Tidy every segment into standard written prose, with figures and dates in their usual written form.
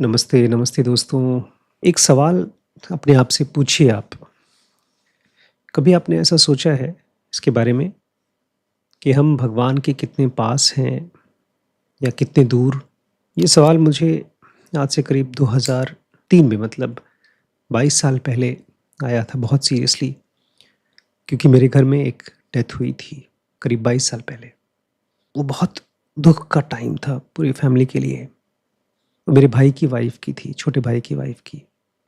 नमस्ते, नमस्ते दोस्तों। एक सवाल अपने आप से पूछिए आप, कभी आपने ऐसा सोचा है इसके बारे में कि हम भगवान के कितने पास हैं या कितने दूर? ये सवाल मुझे आज से करीब 2003 में मतलब 22 साल पहले आया था बहुत सीरियसली, क्योंकि मेरे घर में एक डेथ हुई थी करीब 22 साल पहले। वो बहुत दुःख का टाइम था पूरी फैमिली के लिए। वो मेरे भाई की वाइफ़ की थी, छोटे भाई की वाइफ़ की।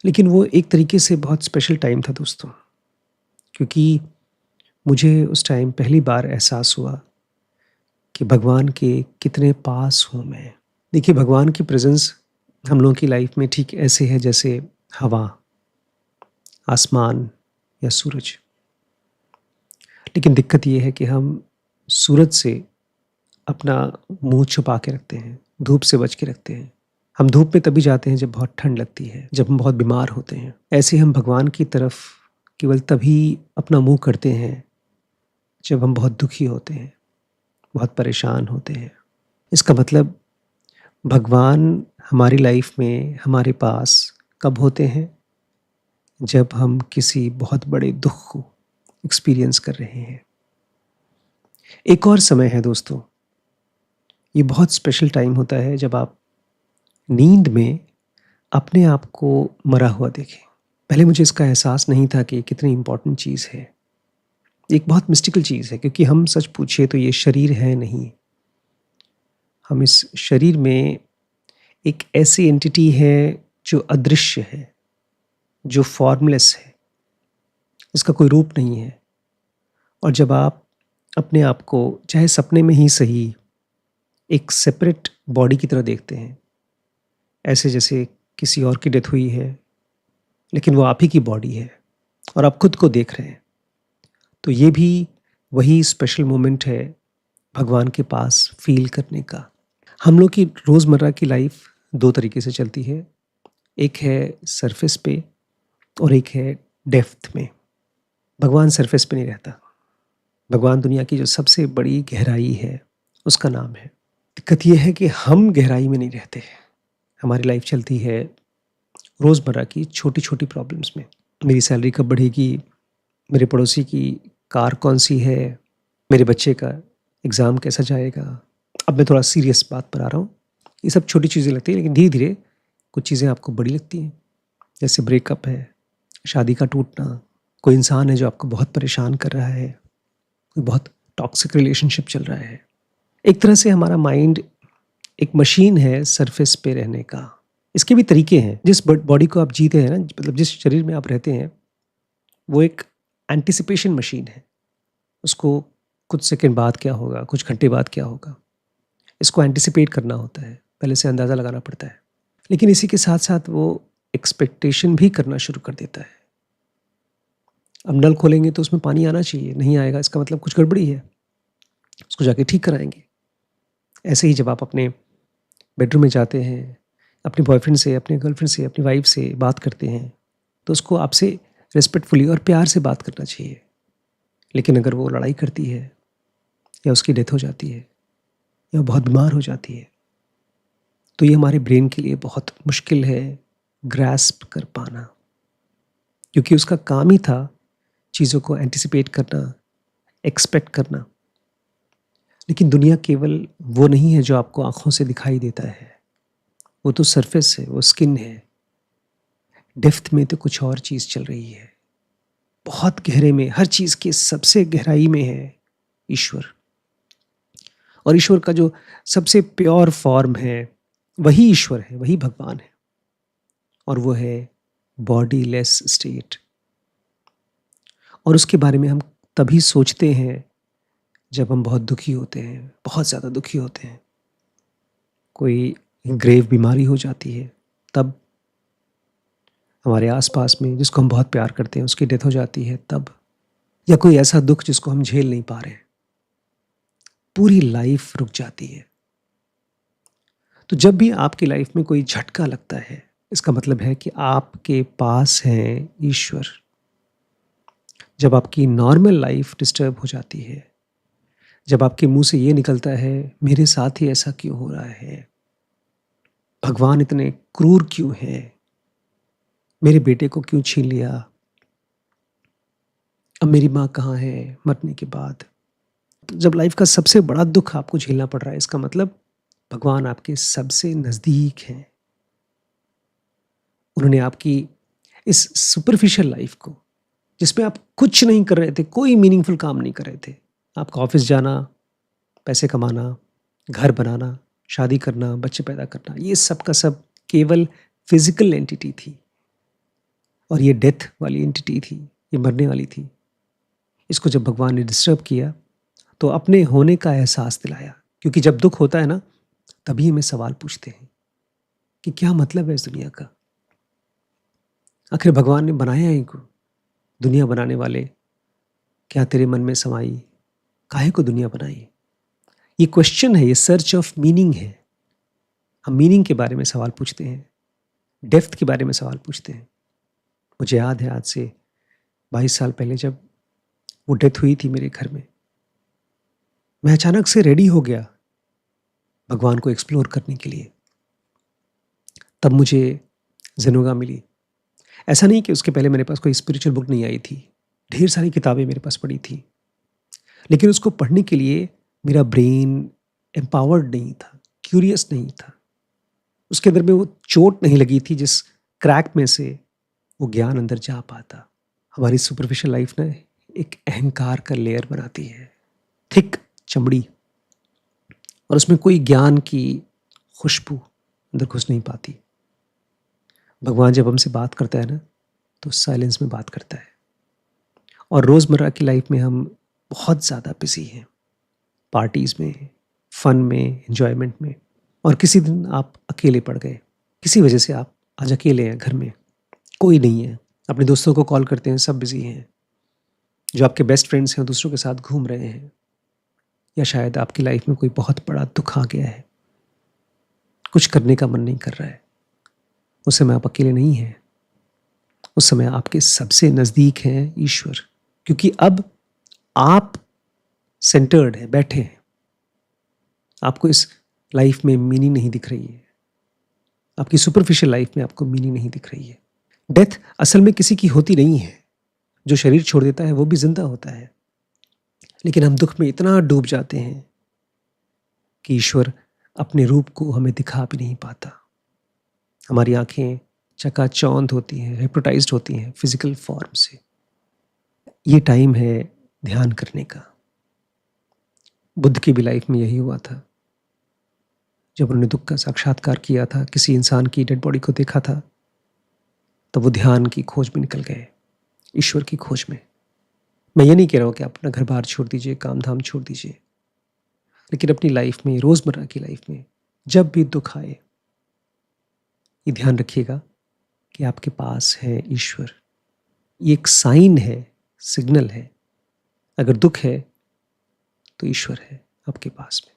लेकिन वो एक तरीके से बहुत स्पेशल टाइम था दोस्तों, क्योंकि मुझे उस टाइम पहली बार एहसास हुआ कि भगवान के कितने पास हूँ मैं। देखिए, भगवान की प्रेज़ेंस हम लोगों की लाइफ में ठीक ऐसे है जैसे हवा, आसमान या सूरज। लेकिन दिक्कत ये है कि हम सूरज से अपना मुँह छुपा के रखते हैं, धूप से बच के रखते हैं। हम धूप में तभी जाते हैं जब बहुत ठंड लगती है, जब हम बहुत बीमार होते हैं। ऐसे ही हम भगवान की तरफ केवल तभी अपना मुँह करते हैं जब हम बहुत दुखी होते हैं, बहुत परेशान होते हैं। इसका मतलब भगवान हमारी लाइफ में हमारे पास कब होते हैं? जब हम किसी बहुत बड़े दुःख को एक्सपीरियंस कर रहे हैं। एक और समय है दोस्तों, ये बहुत स्पेशल टाइम होता है जब आप नींद में अपने आप को मरा हुआ देखें। पहले मुझे इसका एहसास नहीं था कि ये कितनी इम्पोर्टेंट चीज़ है। एक बहुत मिस्टिकल चीज़ है, क्योंकि हम सच पूछिए तो ये शरीर है नहीं। हम इस शरीर में एक ऐसी एंटिटी है जो अदृश्य है, जो फॉर्मलेस है, इसका कोई रूप नहीं है। और जब आप अपने आप को चाहे सपने में ही सही एक सेपरेट बॉडी की तरह देखते हैं, ऐसे जैसे किसी और की डेथ हुई है लेकिन वो आप ही की बॉडी है और आप खुद को देख रहे हैं, तो ये भी वही स्पेशल मोमेंट है भगवान के पास फील करने का। हम लोग की रोज़मर्रा की लाइफ दो तरीके से चलती है, एक है सरफेस पे और एक है डेप्थ में। भगवान सरफेस पे नहीं रहता। भगवान दुनिया की जो सबसे बड़ी गहराई है, उसका नाम है। दिक्कत ये है कि हम गहराई में नहीं रहते। हमारी लाइफ चलती है रोज़मर्रा की छोटी-छोटी प्रॉब्लम्स में। मेरी सैलरी कब बढ़ेगी? मेरे पड़ोसी की कार कौन-सी है? मेरे बच्चे का एग्ज़ाम कैसा जाएगा? अब मैं थोड़ा सीरियस बात पर आ रहा हूँ। ये सब छोटी चीज़ें लगती हैं, लेकिन धीरे-धीरे कुछ चीज़ें आपको बड़ी लगती हैं। जैसे ब्रेकअप है, शादी का टूटना, कोई इंसान है जो आपको बहुत परेशान कर रहा है, कोई बहुत टॉक्सिक रिलेशनशिप चल रहा है। एक तरह से हमारा माइंड एक मशीन है सरफेस पे रहने का। इसके भी तरीके हैं। जिस बॉडी को आप जीते हैं ना, मतलब जिस शरीर में आप रहते हैं, वो एक एंटिसिपेशन मशीन है। उसको कुछ सेकंड बाद क्या होगा, कुछ घंटे बाद क्या होगा, इसको एंटिसिपेट करना होता है, पहले से अंदाज़ा लगाना पड़ता है। लेकिन इसी के साथ-साथ वो एक्सपेक्टेशन भी करना शुरू कर देता है। अब नल खोलेंगे तो उसमें पानी आना चाहिए, नहीं आएगा इसका मतलब कुछ गड़बड़ी है, उसको जाके ठीक कराएँगे। ऐसे ही जब आप अपने बेडरूम में जाते हैं, अपने बॉयफ्रेंड से, अपने गर्लफ्रेंड से, अपनी वाइफ़ से बात करते हैं, तो उसको आपसे रिस्पेक्टफुली और प्यार से बात करना चाहिए। लेकिन अगर वो लड़ाई करती है या उसकी डेथ हो जाती है या बहुत बीमार हो जाती है, तो ये हमारे ब्रेन के लिए बहुत मुश्किल है ग्रैस्प कर पाना, क्योंकि उसका काम ही था चीज़ों को एंटिसिपेट करना, एक्सपेक्ट करना। लेकिन दुनिया केवल वो नहीं है जो आपको आँखों से दिखाई देता है। वो तो सरफेस है, वो स्किन है। डेप्थ में तो कुछ और चीज़ चल रही है। बहुत गहरे में, हर चीज़ के सबसे गहराई में है ईश्वर। और ईश्वर का जो सबसे प्योर फॉर्म है, वही ईश्वर है, वही भगवान है। और वो है बॉडीलेस स्टेट। और उसके बारे में हम तभी सोचते हैं जब हम बहुत दुखी होते हैं, बहुत ज़्यादा दुखी होते हैं। कोई ग्रेव बीमारी हो जाती है, तब हमारे आस-पास में जिसको हम बहुत प्यार करते हैं, उसकी डेथ हो जाती है तब, या कोई ऐसा दुःख जिसको हम झेल नहीं पा रहे हैं, पूरी लाइफ रुक जाती है। तो जब भी आपकी लाइफ में कोई झटका लगता है, इसका मतलब है कि आपके पास है ईश्वर। जब आपकी नॉर्मल लाइफ डिस्टर्ब हो जाती है, जब आपके मुँह से ये निकलता है, मेरे साथ ही ऐसा क्यों हो रहा है? भगवान इतने क्रूर क्यों हैं? मेरे बेटे को क्यों छीन लिया? अब मेरी माँ कहाँ है मरने के बाद? तो जब लाइफ का सबसे बड़ा दुख आपको झेलना पड़ रहा है, इसका मतलब भगवान आपके सबसे नज़दीक हैं। उन्होंने आपकी इस सुपरफिशियल लाइफ को, जिसमें आप कुछ नहीं कर रहे थे, कोई मीनिंगफुल काम नहीं कर रहे थे। आपका ऑफिस जाना, पैसे कमाना, घर बनाना, शादी करना, बच्चे पैदा करना, ये सब का सब केवल फिजिकल एंटिटी थी और ये डेथ वाली एंटिटी थी, ये मरने वाली थी। इसको जब भगवान ने डिस्टर्ब किया तो अपने होने का एहसास दिलाया, क्योंकि जब दुख होता है ना, तभी हमें सवाल पूछते हैं कि क्या मतलब है इस दुनिया का? आखिर भगवान ने बनाया ही क्यों? दुनिया बनाने वाले, क्या तेरे मन में समाई, काहे को दुनिया बनाई? ये क्वेश्चन है, ये सर्च ऑफ मीनिंग है। हम मीनिंग के बारे में सवाल पूछते हैं, डेप्थ के बारे में सवाल पूछते हैं। मुझे याद है आज से 22 साल पहले जब वो डेथ हुई थी मेरे घर में, मैं अचानक से रेडी हो गया भगवान को एक्सप्लोर करने के लिए। तब मुझे ज़ेनोगा मिली। ऐसा नहीं कि उसके पहले मेरे पास कोई स्पिरिचुअल बुक नहीं आई थी, ढेर सारी किताबें मेरे पास पड़ी थी, लेकिन उसको पढ़ने के लिए मेरा ब्रेन एम्पावर्ड नहीं था, क्यूरियस नहीं था। उसके अंदर में वो चोट नहीं लगी थी जिस क्रैक में से वो ज्ञान अंदर जा पाता। हमारी सुपरफिशियल लाइफ ना एक अहंकार का लेयर बनाती है, थिक चमड़ी, और उसमें कोई ज्ञान की खुशबू अंदर घुस नहीं पाती। भगवान जब हमसे बात करता है ना, तो साइलेंस में बात करता है। और रोज़मर्रा की लाइफ में हम बहुत ज़्यादा बिजी हैं, पार्टीज़ में, फन में, एंजॉयमेंट में, और किसी दिन आप अकेले पड़ गए, किसी वजह से आप आज अकेले हैं, घर में कोई नहीं है, अपने दोस्तों को कॉल करते हैं, सब बिजी हैं, जो आपके बेस्ट फ्रेंड्स हैं दूसरों के साथ घूम रहे हैं, या शायद आपकी लाइफ में कोई बहुत बड़ा दुख आ गया है, कुछ करने का मन नहीं कर रहा है। उस समय आप अकेले नहीं हैं, उस समय आपके सबसे नज़दीक हैं ईश्वर, क्योंकि अब आप सेंटर्ड है, बैठे हैं। आपको इस लाइफ में मीनिंग नहीं दिख रही है, आपकी सुपरफिशियल लाइफ में आपको मीनिंग नहीं दिख रही है। डेथ असल में किसी की होती नहीं है, जो शरीर छोड़ देता है वो भी जिंदा होता है, लेकिन हम दुख में इतना डूब जाते हैं कि ईश्वर अपने रूप को हमें दिखा भी नहीं पाता। हमारी आंखें चकाचौंध होती हैं, हिप्नोटाइज्ड होती हैं फिजिकल फॉर्म से। ये टाइम है ध्यान करने का। बुद्ध की भी लाइफ में यही हुआ था। जब उन्होंने दुख का साक्षात्कार किया था, किसी इंसान की डेड बॉडी को देखा था, तब वो ध्यान की खोज में निकल गए, ईश्वर की खोज में। मैं ये नहीं कह रहा हूँ कि आप अपना घर बार छोड़ दीजिए, काम धाम छोड़ दीजिए, लेकिन अपनी लाइफ में, रोज़मर्रा की लाइफ में जब भी दुख आए, ये ध्यान रखिएगा कि आपके पास है ईश्वर। ये एक साइन है, सिग्नल है। अगर दुख है तो ईश्वर है आपके पास में।